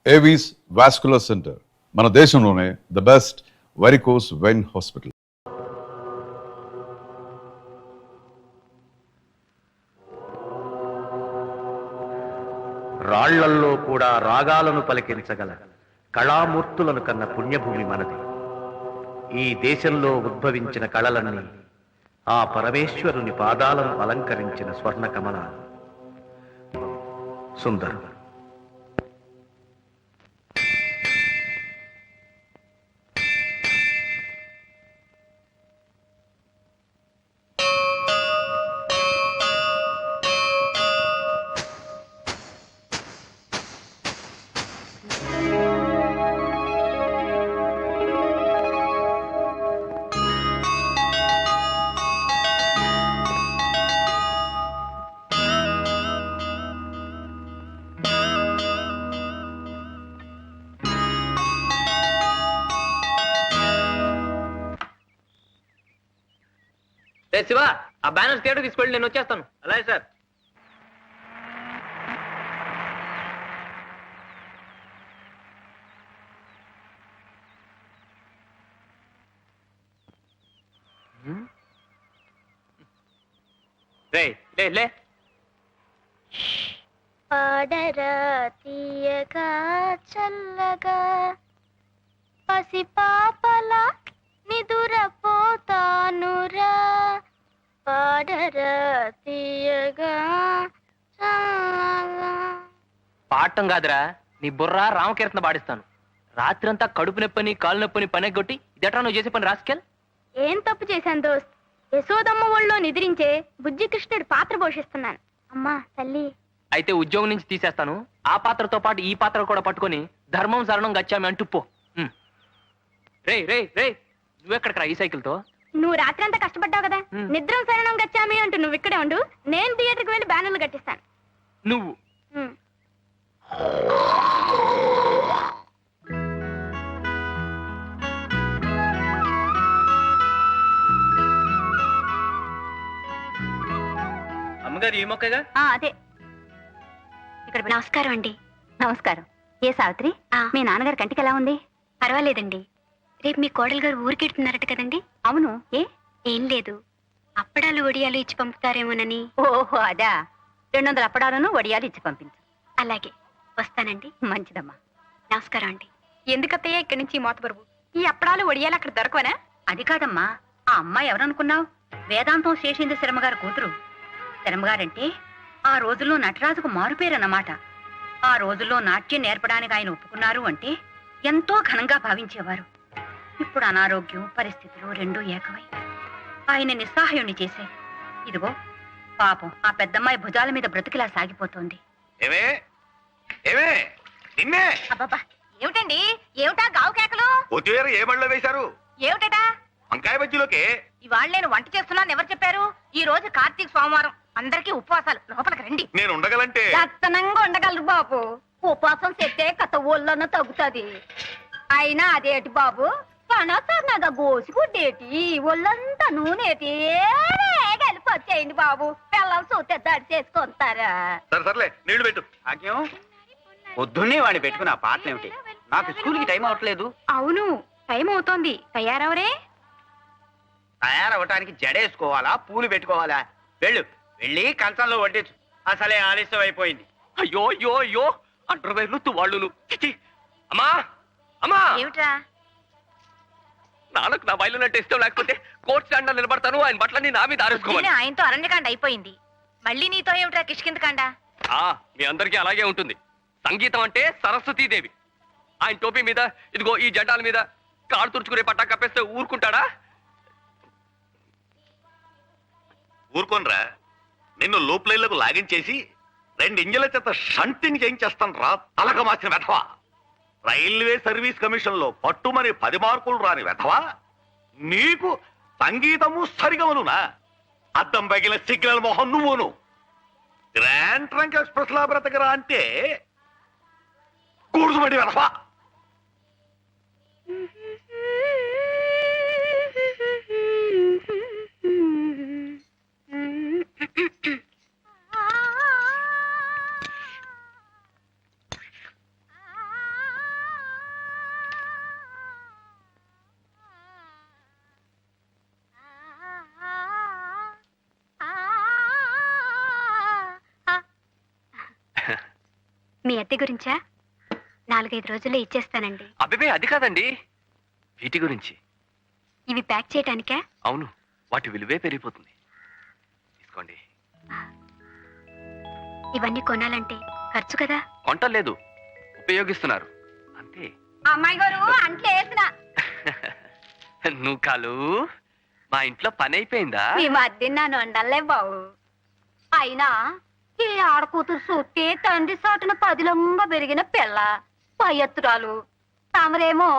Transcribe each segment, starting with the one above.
Avis vascular centre మన దేశంలోనే the best varicose vein hospital. రాళ్లల్లో కూడా రాగాలను పలికించగల కళామూర్తులను కన్న పుణ్యభూమి మనది. ఈ దేశంలో ఉద్భవించిన కళలన్నీ ఆ పరమేశ్వరుని పాదాలను అలంకరించిన స్వర్ణ కమలాలు. సుందరం. శివ, ఆ బ్యానర్ థియేటర్ తీసుకెళ్ళి నేను వచ్చేస్తాను. అలాగే సార్. లే పాడరా తీయగా చల్లగా పసిపాపల నిదురపోతానురా, పాడరా తీయగా చల్లగా. పాడటం కాదురా, నీ బుర్ర రామకీర్తన పాడిస్తాను. రాత్రంతా కడుపు నొప్పని కాలు నొప్పని పనెగొట్టి ఇదట్రా నువ్వు చేసే పని రాసుకెల్. ఏం తప్పు చేశాను దోస్త్? యశోదమ్మ ఒళ్ళో నిద్రించే బుజ్జి కృష్ణుడి పాత్ర పోషిస్తున్నాను. అమ్మా తల్లి. అయితే ఉద్యోగం నుంచి తీసేస్తాను. ఆ పాత్రతో పాటు ఈ పాత్ర కూడా పట్టుకొని ధర్మం శరణం గచ్చామి అంటూ పో. రే రే రే, నువ్వెక్కడికి రా ఈ సైకిల్తో? నువ్వు రాత్రంతా కష్టపడ్డావు కదా, నిద్రం శరణం గచ్చామి అంటూ నువ్వు ఇక్కడే ఉండు, నేను థియేటర్కి వెళ్ళి బ్యానర్లు కట్టిస్తాను. నువ్వు అమ్మగారు ఈ మొక్కగా? అదే. ఇక్కడ నమస్కారం అండి. నమస్కారం. ఏ సావిత్రి, మీ నాన్నగారి కంటికి ఎలా ఉంది? పర్వాలేదండి. రేపు మీ కోడలు గారు ఊరికెడుతున్నారట కదండి? అవును. ఏం లేదు, అప్పడాలు వడియాలు ఇచ్చి పంపుతారేమోనని. ఓహో అదా. 200 అప్పడాలను వడియాలు ఇచ్చి పంపించు. అలాగే, వస్తానండి. మంచిదమ్మా. నమస్కారం అండి. ఎందుకత్తయ్య ఇక్కడి నుంచి మోతబరువు? ఈ అప్పడాలు వడియాలు అక్కడ దొరకవనా? అది కాదమ్మా, ఆ అమ్మాయి ఎవరనుకున్నావు? వేదాంతం శేషేంద్ర శర్మగారి కూతురు. శర్మగారంటే ఆ రోజుల్లో నటరాజుకు మారుపేరన్నమాట. ఆ రోజుల్లో నాట్యం నేర్పడానికి ఆయన ఒప్పుకున్నారు అంటే ఎంతో ఘనంగా భావించేవారు. ఇప్పుడు అనారోగ్యం పరిస్థితులు రెండూ ఏకమై ఆయన నిస్సహాయుణ్ణి చేశాయి. ఇదిగో పాపం ఆ పెద్దమ్మాయి భుజాల మీద బ్రతికిలా సాగిపోతోంది. అబ్బబ్బా, ఏమిటండి? ఏమిటా గావు కేకలు? ఏ బడిలో వేశారు? ఏమిటా? వంకాయ బజ్జీలోకే. ఇవాళ నేను వంట చేస్తున్నాను ఎవరు చెప్పారు? ఈ రోజు కార్తీక సోమవారం, అందరికీ ఉపవాసాలు. లోపలికి రండి. నేను ఉండగలంటే దత్తనంగా ఉండగలరు బాబు. ఉపవాసం చెప్తే కథ ఒళ్ళన్న తగ్గుతుంది. అయినా అదేటి బాబు, సనసన్నగా గోసిగుడ్డేటి, ఒళ్ళంతా నూనెటి. కలిపి వచ్చేయండి బాబు, పిల్లలు చూస్తే దడి చేసుకుంటారా? సర్లే నీళ్లు పెట్టు. పొద్దున్నే వాడిని పెట్టుకుని ఆ పాటలు ఏమిటి? నాకు స్కూల్కి టైం అవట్లేదు. అవును, టైం అవుతోంది. తయారవరే? తయారవటానికి జడేసుకోవాలా, పూలు పెట్టుకోవాలా? వెళ్ళి కంచంలో వడ్డించు. అసలే ఆలస్యం అయిపోయింది. అయ్యో అయ్యో అయ్యో, అంటర్వేర్లు తువాళ్ళు. అమ్మా అమ్మా, ఏమిట్రా? నాన్నకు నా బయలునంటే ఇష్టం లేకపోతే కోర్టు స్టాండ్ నిలబడతాను. ఆయన బట్టలన్నీ నా మీద ఆరేసుకోవాలి. ఆయనతో అరణ్యకాండ అయిపోయింది, మళ్ళీ నీతో ఏమిట్రా కిష్కిందకాండ? మీ అందరికీ అలాగే ఉంటుంది. సంగీతం అంటే సరస్వతీదేవి. ఆయన టోపీ మీద, ఇదిగో ఈ జెండాల మీద కాళ్ళు తుడుచుకునే పట్టా కప్పేస్తే ఊరుకుంటాడా? ఊరుకోనరా, నిన్ను లూప్ లైన్లకు లాగించేసి 2 ఇంజల చేత షంటింగ్ చేయించేస్తాను రా, తలక మార్చిన వెధవా. రైల్వే సర్వీస్ కమిషన్ లో పట్టుమని 10 మార్కులు రాని వెధవా, నీకు సంగీతము సరిగమనునా? అద్దం పగిలిన సిగ్నల్ మొహం నువ్వును. గ్రాండ్ ట్రంక్ ఎక్స్ప్రెస్ లా బ్రతకరా అంటే కూర్చుబడి వెధవా. మీ అద్దె గురించా? 4-5 రోజుల్లో ఇచ్చేస్తానండి. అబ్బే అది కాదండి, వీటి గురించి. ఇవి ప్యాక్ చేయటానికా? అవును, వాటి విలువే పెరిగిపోతుంది. తీసుకోండి. ఇవన్నీ కొనాలంటే ఖర్చు కదా. కొంటలేదు, ఉపయోగిస్తున్నారు అంతే. అమ్మాయి గారు అంట్లో వేసిన నువ్వు కాలు, మా ఇంట్లో పని అయిపోయిందా? ఈ మధ్య నన్ను వండలే బావు. అయినా ఈ ఆడకూతురు చూస్తే తండ్రి సాటున పదిలంగా పెరిగిన పిల్ల పయ్యత్తురాలు. తమరేమో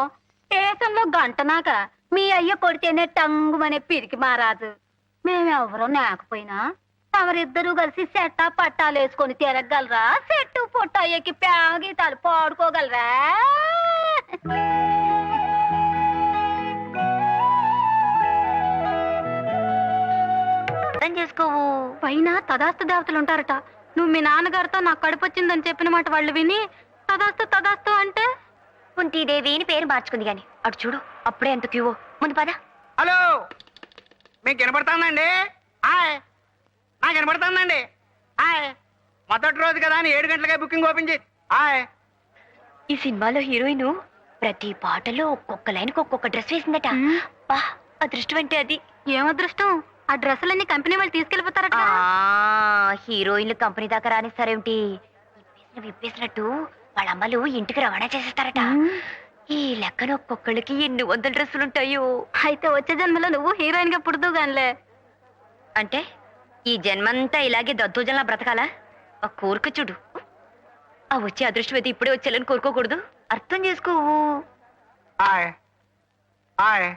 స్టేషన్లో గంటనాక మీ అయ్య కొడితేనే టంగుమనే పిరికి మారాజు. మేమెవరో లేకపోయినా తమరిద్దరూ కలిసి సెట్టా పట్టాలు వేసుకొని తిరగలరా? చెట్టు పొట్ట ఎక్కి గీతాలు పాడుకోగలరా? అర్థం చేసుకోవు. పైన తదాస్తు దేవతలు ఉంటారట. నువ్వు మీ నాన్నగారితో నాకు కడుపు వచ్చిందని చెప్పిన మాట వాళ్ళు విని తదాస్తు తదాస్తు అంటే కుంతీదేవి అని పేరు మార్చుకుంది. గాని అటు చూడు, అప్పుడే ఎంత క్యూవో. ముందు పద. హలో, మీకు వినపడుతుందండి? హాయ్, నాకు వినపడుతుందండి. హాయ్, మొదటి రోజు కదా అని 7 గంటలకే బుకింగ్ ఓపెన్ చేసి. హాయ్, ఈ సినిమాలో హీరోయిన్ ప్రతి పాటలో ఒక్కొక్క లైన్కి ఒక్కొక్క డ్రెస్ వేసిందట. బా, అదృష్టం అంటే అది. ఏం అదృష్టం? ఆ డ్రెస్సులన్నీ కంపెనీ వాళ్ళు తీసుకెళ్లిపోతారట. హీరోయిన్లు కంపెనీ దాకా రానిస్తారేమిటి? విప్పేసినట్టు వాళ్ళ అమ్మలు ఇంటికి రవాణా చేసేస్తారట. ఈ లెక్కన ఒక్కొక్కళ్ళకి ఎన్ని 100 డ్రెస్సులుంటాయో. అయితే వచ్చే జన్మలో నువ్వు హీరోయిన్ గా పుడుతూ గానిలే. అంటే ఈ జన్మంతా ఇలాగే దద్దోజనలా బ్రతకాలా? ఆ కోరిక చూడు. ఆ వచ్చే అదృష్టం అయితే ఇప్పుడే వచ్చేయాలని కోరుకోకూడదు. అర్థం చేసుకోవు. Hi, hi,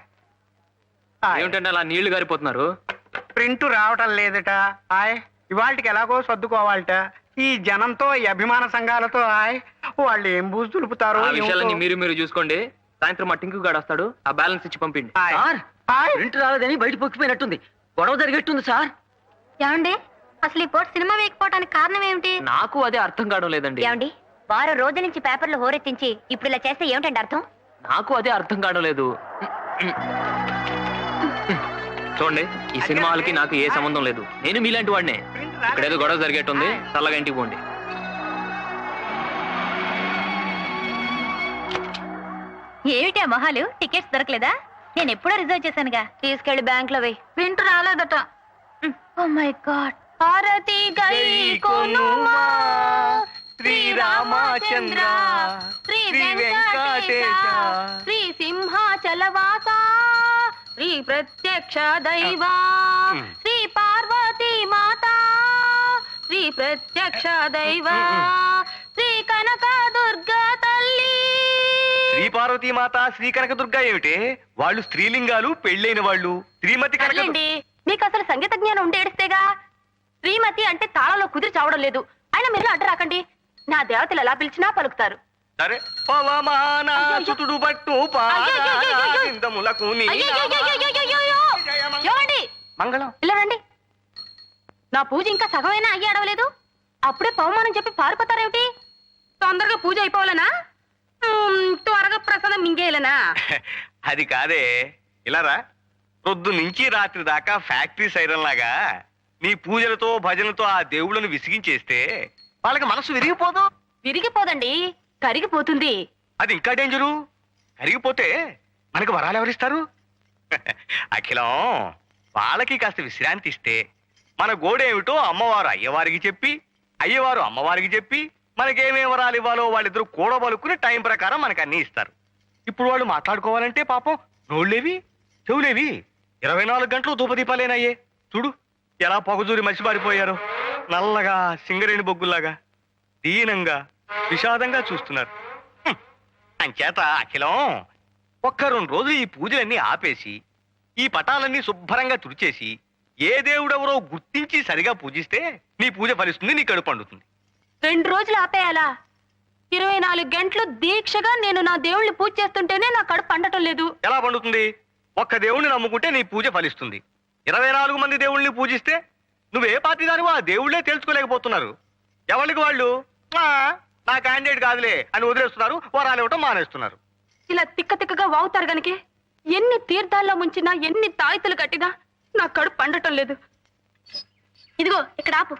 hi. ఏమిటంటే అలా నీళ్లు గారిపోతున్నారు? ప్రింట్ రావటం లేదట. హాయ్, ఇవాళకి ఎలాగో సర్దుకోవాలట. ఈ జనంతో, ఈ అభిమాన సంఘాలతో హాయ్, వాళ్ళు ఏం బూజు దులుపుతారో ఆ విషయాలన్నీ మీరు చూసుకోండి. సాయంత్రం మా టింకు గాడు వస్తాడు, ఆ బ్యాలెన్స్ ఇచ్చి పంపిండి. హాయ్. Sir, hi. ప్రింట్ రాలేదని బయట పొక్కిపోయినట్టుంది. గొడవ జరిగేట్టుంది సార్. ఏమండి, అసలు ఈ పూట సినిమా వేయకపోవడానికి కారణం ఏమిటి? నాకు అదే అర్థం కావడం లేదండి. ఏమండి, వారం రోజుల నుంచి పేపర్లో హోరెత్తించి ఇప్పుడు ఇలా చేస్తే ఏమిటండి అర్థం? నాకు అదే అర్థం కావడం లేదు. చూడండి, ఈ సినిమా హాల్కి నాకు ఏ సంబంధం లేదు. నేను మీలాంటి వాడినే. ఇక్కడేదో గొడవ జరిగేట్టుంది, చల్లగా ఇంటికి పోండి. ఏమిటి ఆ మొహాలు? టికెట్స్ దొరకలేదా? నేను ఎప్పుడో రిజర్వ్ చేశానుగా. తీసుకెళ్లి బ్యాంక్ లో వేయి. ప్రింట్ రాలేదట. Oh my god. హారతి గై కొనుమా శ్రీరామచంద్ర శ్రీ వెంకటేశ శ్రీ సింహాచలవాస శ్రీ ప్రత్యక్ష దైవా శ్రీ పార్వతీ మాత శ్రీ ప్రత్యక్ష దైవా శ్రీ కనక దుర్గా తల్లి. శ్రీ పార్వతీ మాత, శ్రీ కనకదుర్గ ఏమిటే? వాళ్ళు స్త్రీలింగాలు, పెళ్ళైన వాళ్ళు. శ్రీమతి కనక. సర్లేండి, మీకు అసలు సంగీత జ్ఞానం ఉంటే ఏడిస్తేగా. శ్రీమతి అంటే తాళంలో కుదిరి చావడం లేదు. అయినా మీరు అడ్డు రాకండి. నా దేవతలు ఎలా పిలిచినా పలుకుతారు. సరే, పవమానాసుతుడు పట్టు పాదములకు ఏమండి, మంగళం. ఇలా రండి. నా పూజ ఇంకా సగమైనా అయ్యి అడవలేదు. అప్పుడే పవమానం చెప్పి పారిపోతారేమిటి? తొందరగా పూజ అయిపోవాలనా? త్వరగా ప్రసాదం మింగేయాలనా? అది కాదే, ఇలారా. పొద్దు నుంచి రాత్రి దాకా ఫ్యాక్టరీ సైరన్ లాగా నీ పూజలతో భజనతో ఆ దేవుళ్ళను విసిగించేస్తే వాళ్ళకి మనసు విరిగిపోదు. విరిగిపోదండి, కరిగిపోతుంది. అది ఇంకా డేంజరు. కరిగిపోతే మనకు వరాలు ఎవరిస్తారు? అఖిలం, వాళ్ళకి కాస్త విశ్రాంతి ఇస్తే మన గోడేమిటో అమ్మవారు అయ్యవారికి చెప్పి, అయ్యవారు అమ్మవారికి చెప్పి, మనకేమేం వరాలు ఇవ్వాలో వాళ్ళిద్దరూ కూడబలుకుని టైం ప్రకారం మనకు అన్ని ఇస్తారు. ఇప్పుడు వాళ్ళు మాట్లాడుకోవాలంటే పాపం నోళ్ళేవి చెవులేవి 24 గంటలు ధూపదీపాలేనయ్యే. చూడు ఎలా పొగజూరి మసిబారిపోయారు. నల్లగా సింగరేణి బొగ్గుల్లాగా దీనంగా విషాదంగా చూస్తున్నారు. అంచేత అఖిలం, ఒక్క 2 రోజులు ఈ పూజలన్నీ ఆపేసి ఈ పటాలన్నీ శుభ్రంగా తుడిచేసి ఏ దేవుడెవరో గుర్తించి సరిగా పూజిస్తే నీ పూజ ఫలిస్తుంది, నీ కడుపు పండుతుంది. 2 రోజులు ఆపేయాలా? 24 గంటలు దీక్షగా నేను నా దేవుళ్ళని పూజ చేస్తుంటేనే నా కడుపు పండటం లేదు. ఎలా పండుతుంది? ఒక్క దేవుణ్ణి నమ్ముకుంటే నీ పూజ ఫలిస్తుంది. 24 మంది దేవుళ్ళని పూజిస్తే నువ్వే పార్టీ దానివో ఆ దేవుళ్ళే తెలుసుకోలేకపోతున్నారు. ఎవరికి వాళ్ళు నా క్యాండిడేట్ కాదులే అని వదిలేస్తున్నారు, వరాలు ఇవ్వటం మానేస్తున్నారు. ఇలా తిక్క తిక్కగా వాగుతారు గనక ఎన్ని తీర్థాల్లో ముంచినా, ఎన్ని తాయితులు కట్టినా నా కడుపు పండటం లేదు. ఇదిగో ఇక్కడ ఆపు.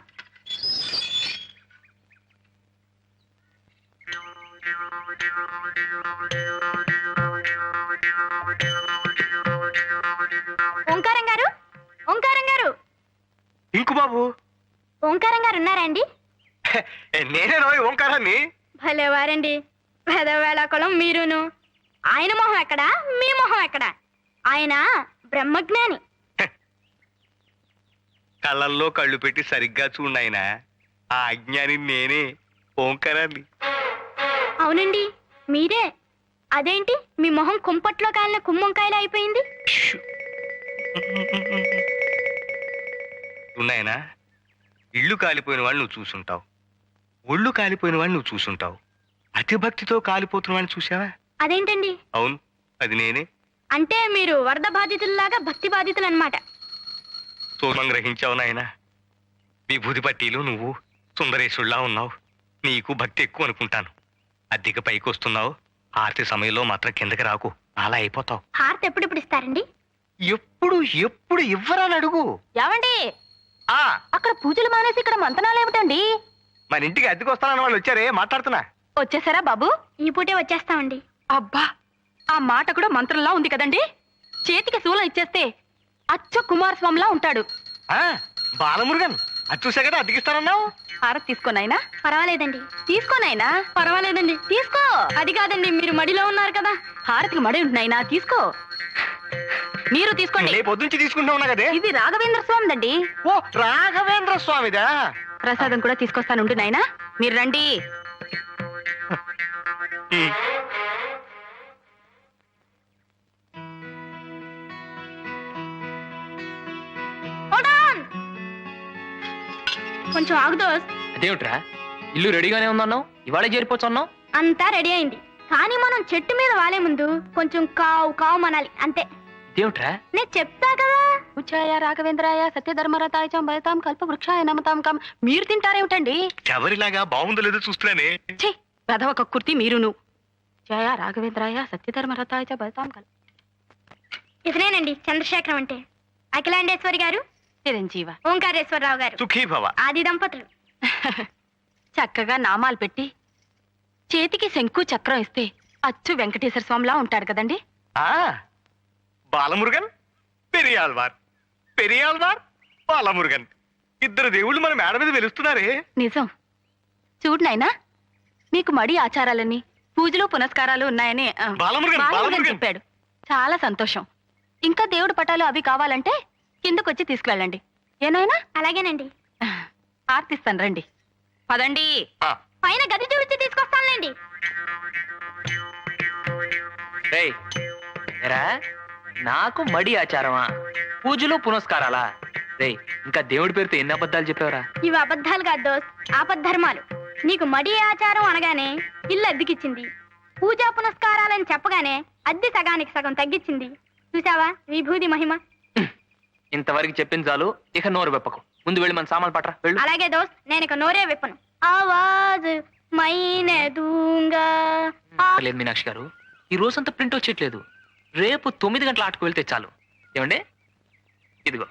ఓంకారం గారు, ఓంకారం గారు, ఇంకు బాబు ఓంకారం గారు ఉన్నారా అండి? నేనే రోయ్ ఓంకారాన్ని. భలేవారండి, పెదవేళాకుళం మీరును. ఆయన మొహం ఎక్కడా, మీ మొహం ఎక్కడా? ఆయన బ్రహ్మజ్ఞాని. కళ్ళల్లో కళ్ళు పెట్టి సరిగ్గా చూడాయన. ఆ అజ్ఞాని నేనే, ఓంకారాన్ని. అవునండి, మీరే. అదేంటి మీ మొహం కుంపట్లో కాలిన కుమ్మంకాయలు అయిపోయింది? ఉన్నాయనా, ఇళ్ళు కాలిపోయిన వాళ్ళు నువ్వు చూసుంటావు, ఒళ్ళు కాలిపోయిన వాళ్ళు నువ్వు చూసుంటావు. అతి భక్తితో కాలిపోతున్న వాడిని చూసావా? అదేంటండి? అవును, అది నేనే. అంటే మీరు వరద బాధితుల్లాగా భక్తి బాధితులు అన్నమాట. సూర్మం గ్రహించావు నాయన. విభూతి పట్టీలు నువ్వు సుందరేశుల్లా ఉన్నావు. నీకు భక్తి ఎక్కువ అనుకుంటాను. అద్దెకి పైకి వస్తున్నావు, ఆరతి సమయంలో మాత్రం కిందకి రాకు, అలా అయిపోతావు. హారతి ఎప్పుడెప్పుడు ఇస్తారండి? ఎప్పుడు ఎప్పుడు ఇవ్వరని అడుగు. ఏమండి, ఆ అక్కడ పూజలు మానేసి ఇక్కడ మంతనాలు ఏమిటండి? మన ఇంటికి అద్దెకి వస్తానన్న వాళ్ళు వచ్చారే, మాట్లాడుతున్నా. వచ్చేసారా బాబు? ఈ పూటే వచ్చేస్తామండి. అబ్బా, ఆ మాట కూడా మంత్రంలా ఉంది కదండి. చేతికి శూలం ఇచ్చేస్తే అచ్చ కుమారస్వామిలా ఉంటాడు. ఆ బాలమురుగన్, అది చూసా కదా అద్దెకిస్తానన్నావు. హారతి తీసుకోనైనా? పర్వాలేదండి. తీసుకోనైనా? పర్వాలేదండి. తీసుకో. అది కాదండి, మీరు మడిలో ఉన్నారు కదా. హారతికి మడి ఉంటున్నాయినా, తీసుకో. మీరు తీసుకోండి. రేపు పొద్దుంచి తీసుకుంటా ఉన్నా కదే. ఇది రాఘవేంద్ర స్వామిదండి. ఓ రాఘవేంద్ర స్వామిదా? ప్రసాదం కూడా తీసుకొస్తానుండు నాయనా, మీరు రండి. Hold on. కొంచెం ఆగు దోస్త్. అదేమిట్రా, ఇల్లు రెడీగానే ఉందన్నావు, ఇవాళే చేరిపోవచ్చు అన్నావు. అంతా రెడీ అయింది, కానీ మనం చెట్టు మీద వాలే ముందు కొంచెం కావు కావు మనాలి అంతే. ఇదేమిట్రా? నేను చెప్తా కదా. ఉచ్చాయ రాఘవేంద్రాయ సత్యధర్మరతాయ చ భయతాం కల్ప వృక్షాయ నమతాం కం. మీరు తింటారేమిటండి? ఎవరిలాగా బాగుందో లేదో చూస్తున్నానే. ఛీ, పెదవ కక్కుర్తి మీరును. జయ రాఘవేంద్రాయ సత్యధర్మరతాయ చ భయతాం కల్ప. ఇతనేనండి చంద్రశేఖరం అంటే. అఖిలాండేశ్వరి గారు, చిరంజీవ ఓంకారేశ్వరరావు గారు, సుఖీ భవ. ఆది దంపతులు. చక్కగా నామాలు పెట్టి చేతికి శంకు చక్రం ఇస్తే అచ్చు వెంకటేశ్వర స్వామిలా ఉంటాడు కదండి. ఆ బాలమురుగన్, పెరియాళ్వార్. పెరియాళ్వార్, బాలమురుగన్, ఇద్దరు దేవుళ్ళు మన మేడ మీద వెలుస్తున్నారే. నిజం. చూడు నాయనా, మీకు మడి ఆచారాలని పూజలు పునస్కారాలు ఉన్నాయని బాలమురుగన్, బాలమురుగన్ బాలమురుగన్. చెప్పాడు. చాలా సంతోషం. ఇంకా దేవుడి పటాలు అవి కావాలంటే కిందకొచ్చి తీసుకువెళ్ళండి. ఏనాయనా? అలాగేనండి. ఆర్తిస్తాను, రండి. పదండి. ఆ, పైన గది చూపించి తీసుకొస్తానులేండి. రేయ్, ఏరా, నాకు మడి ఆచారమా, పూజలు పునస్కారాలా? రేయ్, ఇంకా దేవుడి పేరుతో ఎన్ని అబద్ధాలు చెప్పావురా? ఇవి అబద్ధాలు కాదు దోస్త్, ఆపద్ధర్మాలు. నీకు మడి ఆచారం అనగానే ఇల్లు అద్దెకిచ్చింది, పూజా పునస్కారాలని చెప్పగానే అద్దె సగానికి సగం తగ్గించింది. చూసావా విభూది మహిమ? ఇంతవరకు చెప్పింది చాలు, ఇక నోరు వెప్పకు. ముందు వెళ్ళి మన సామాన్లు పట్రా, వెళ్ళు. అలాగే దోస్త్, నేను ఇక నోరే విప్పను. ఆవాజ్ మైనే దూంగా. లేదు మీనాక్షి గారు, ఈ రోజంతా ప్రింట్ వచ్చేట్లేదు. రేపు 9 గంటల ఆటకు వెళ్తే చాలు. ఏమండి, ఇదిగో.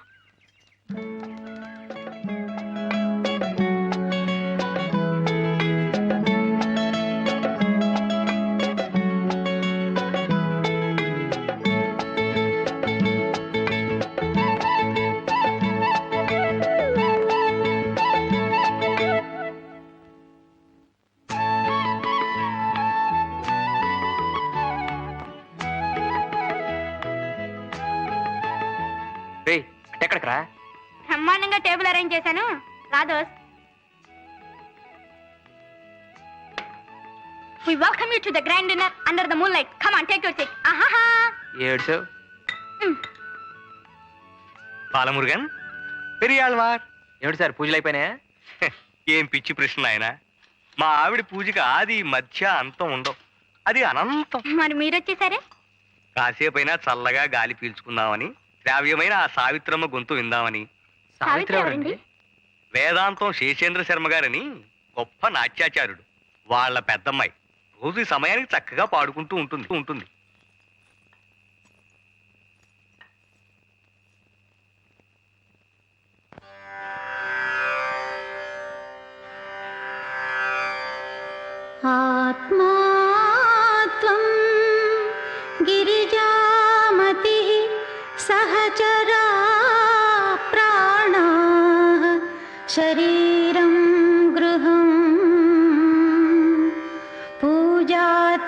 రేయ్, ఎక్కడికి రా? బ్రహ్మాండంగా టేబుల్ అరేంజ్ చేశాను, రా దోస్త్. We welcome you to the grand dinner under the moonlight. Come on, take your seat. Ahaha. ఏడ్చావు? Balamurugan, Periyalvar. ఏమిటి సార్, పూజలు అయిపోయినాయా? ఏం పిచ్చి ప్రశ్న ఆయన. మా ఆవిడ పూజకి ఆది మధ్య అంతం ఉండవు, అది అనంతం. మరి మీరు వచ్చేసారే? కాసేపైనా చల్లగా గాలి పీల్చుకుందామని, శ్రావ్యమైన ఆ సావిత్రమ్మ గొంతు విందామని. సావిత్రి ఎవరండి? వేదాంతం శేషేంద్ర శర్మ గారని గొప్ప నాట్యాచార్యుడు, వాళ్ళ పెద్దమ్మాయి. రోజు ఈ సమయానికి చక్కగా పాడుకుంటూ ఉంటుంది. ఆత్మా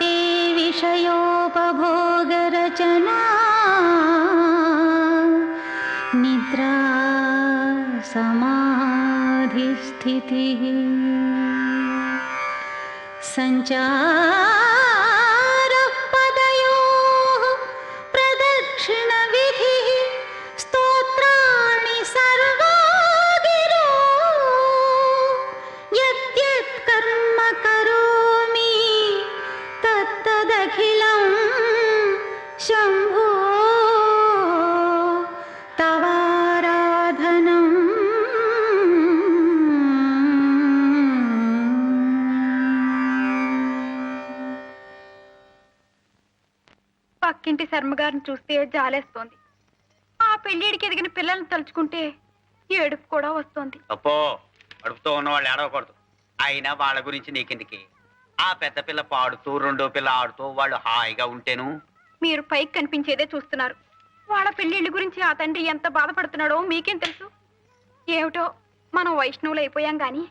ते विषयोपभोगरचना निद्रा समाधिस्थितिः सञ्चारः पदयोः प्रदक्षिणविधिः स्तोत्राणि सर्वा गिरो यद्यत् कर्म करोमि तत्तदखिलं शम्भो तवाराधनम् పక్కింటి శర్మగారిని చూస్తే జాలేస్తోంది. ఆ పెళ్ళిడికి ఎదిగిన పిల్లల్ని తలుచుకుంటే ఏడుపు కూడా వస్తోంది. అప్పో అడుపుతో ఉన్న వాళ్ళు ఏడవకూడదు. అయినా వాళ్ళ గురించి నీకెందుకే? ఆ పెద్ద పిల్ల పాడుతూ రెండో పిల్ల ఆడుతూ వాళ్ళు హాయిగా ఉంటేను. మీరు పైకి కనిపించేదే చూస్తున్నారు. వాళ్ళ పెళ్ళిళ్ళ గురించి ఆ తండ్రి ఎంత బాధపడుతున్నాడో మీకేం తెలుసు? ఏమిటో మనం వైష్ణవులు అయిపోయాం గాని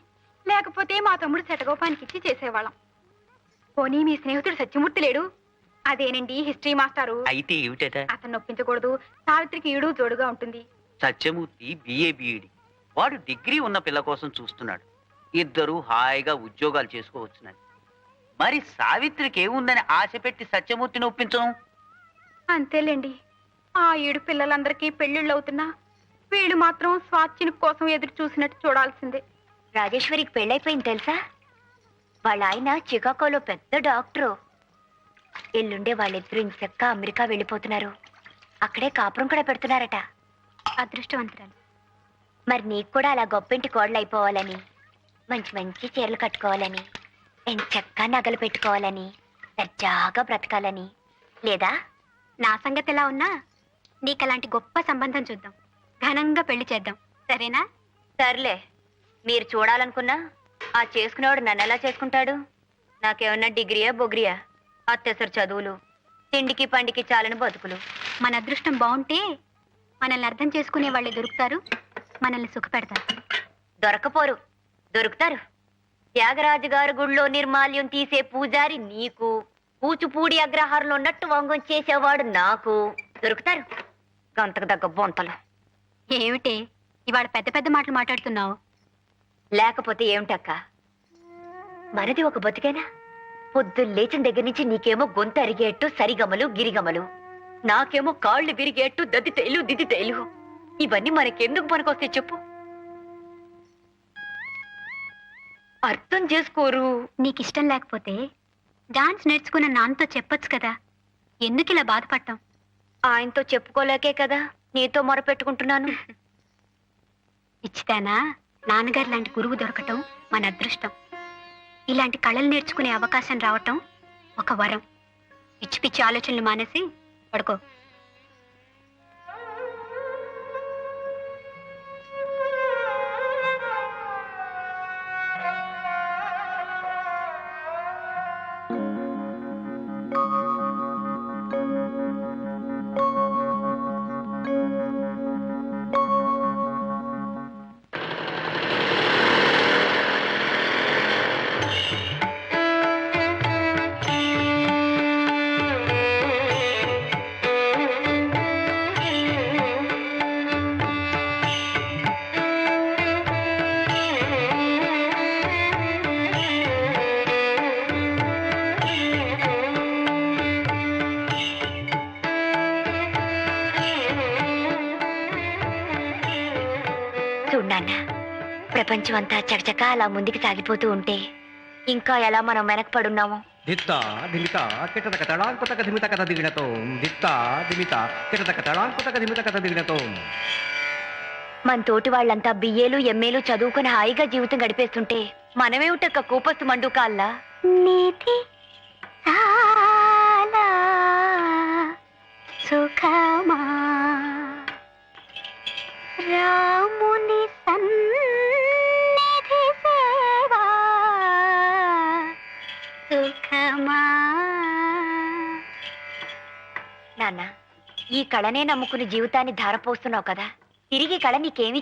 లేకపోతే మా తమ్ముడు శటగోపానికి ఇచ్చి చేసేవాళ్ళం. పోనీ మీ స్నేహితుడు సత్యమూర్తి లేడు? అదేనండి హిస్టరీ మాస్టారు. అయితే ఏమిటట? అతను నొప్పించకూడదు. సావిత్రికి ఈడు జోడుగా ఉంటుంది. Satyamurthy BA BEd. వాడు డిగ్రీ ఉన్న పిల్ల కోసం చూస్తున్నాడు. ఇద్దరు హాయిగా ఉద్యోగాలు చేసుకోవచ్చునని. మరి సావిత్రికి ఏముందని ఆశ పెట్టి సత్యమూర్తిని ఒప్పించను? అంతేలేండి. ఆ 7 పిల్లలందరికీ పెళ్లిళ్ళు అవుతున్నా వీళ్ళు మాత్రం స్వాచ్ఛిని కోసం ఎదురు చూసినట్టు చూడాల్సిందే. రాజేశ్వరికి పెళ్ళైపోయింది తెలుసా? వాళ్ళ ఆయన చికాగోలో పెద్ద డాక్టరు. ఎల్లుండే వాళ్ళిద్దరూ ఇంచక్క అమెరికా వెళ్ళిపోతున్నారు. అక్కడే కాపురం కూడా పెడుతున్నారట. అదృష్టవంతురాలు. మరి నీకు కూడా అలా గొప్పింటి కోడలు అయిపోవాలని, మంచి మంచి చీరలు కట్టుకోవాలని, ఎంచక్క నగలు పెట్టుకోవాలని, దర్జాగా బ్రతకాలని లేదా? నా సంగతి ఎలా ఉన్నా నీకు అలాంటి గొప్ప సంబంధం చూద్దాం. ఘనంగా పెళ్లి చేద్దాం. సరేనా? సర్లే. మీరు చూడాలనుకున్నా ఆ చేసుకునేవాడు నన్ను ఎలా చేసుకుంటాడు? నాకేమన్నా డిగ్రీయా బొగ్రియా? అత్యవసర చదువులు, తిండికి పండికి చాలని బతుకులు. మన అదృష్టం బాగుంటే మనల్ని అర్థం చేసుకునే వాళ్ళే దొరుకుతారు, మనల్ని సుఖపెడతారు. దొరకపోరు, దొరుకుతారు. త్యాగరాజు గారు గుళ్ళో నిర్మాల్యం తీసే పూజారి నీకు, కూచిపూడి అగ్రహారంలో ఉన్నట్టు వంగం చేసేవాడు నాకు. దొరుకుతారు గంతకు దగ్గ బొంతలు. ఏమిటి ఇవాళ పెద్ద పెద్ద మాటలు మాట్లాడుతున్నావు? లేకపోతే ఏమిటక్క, మనది ఒక బతికేనా? పొద్దున్న లేచిన దగ్గర నుంచి నీకేమో గొంతు అరిగేట్టు సరిగమలు గిరిగమలు, నాకేమో కాళ్ళు విరిగేట్టు దద్దితేలు దిద్దితేలు. ఇవన్నీ మనకెందుకు పనికొస్తాయి చెప్పు? అర్థం చేసుకోరు. నీకిష్టం లేకపోతే డాన్స్ నేర్చుకున్న నాన్నతో చెప్పొచ్చు కదా. ఎందుకు ఇలా బాధపడతాం? ఆయనతో చెప్పుకోలేకే కదా నీతో మొరపెట్టుకుంటున్నాను. ఇచ్చితేనా నాన్నగారు లాంటి గురువు దొరకటం మన అదృష్టం. ఇలాంటి కళలు నేర్చుకునే అవకాశం రావటం ఒక వరం. పిచ్చి పిచ్చి ఆలోచనలు మానేసి పడుకో. చూడన్నా, ప్రపంచం అంతా చకచక అలా ముందుకు సాగిపోతూ ఉంటే ఇంకా ఎలా మనం వెనకపడున్నాము? దిత్తా దిమిత కిటతక తడాంకుతక ధిమిత కథ దిగినతో దిత్తా దిమిత కిటతక తడాంకుతక ధిమిత కథ దిగినతో. మన తోటి వాళ్ళంతా బిఏలు ఎంఏలు చదువుకుని హాయిగా జీవితం గడిపేస్తుంటే మనమేమిటక్క కూపస్తు మండుకాల్లా? నీతి చాలా సుఖమా రాముని సన్నిధి సేవా సుఖమా. నాన్న, ఈ కళనే నమ్ముకుని జీవితాన్ని ధారపోస్తున్నావు కదా, తిరిగి కళ నీకేమీ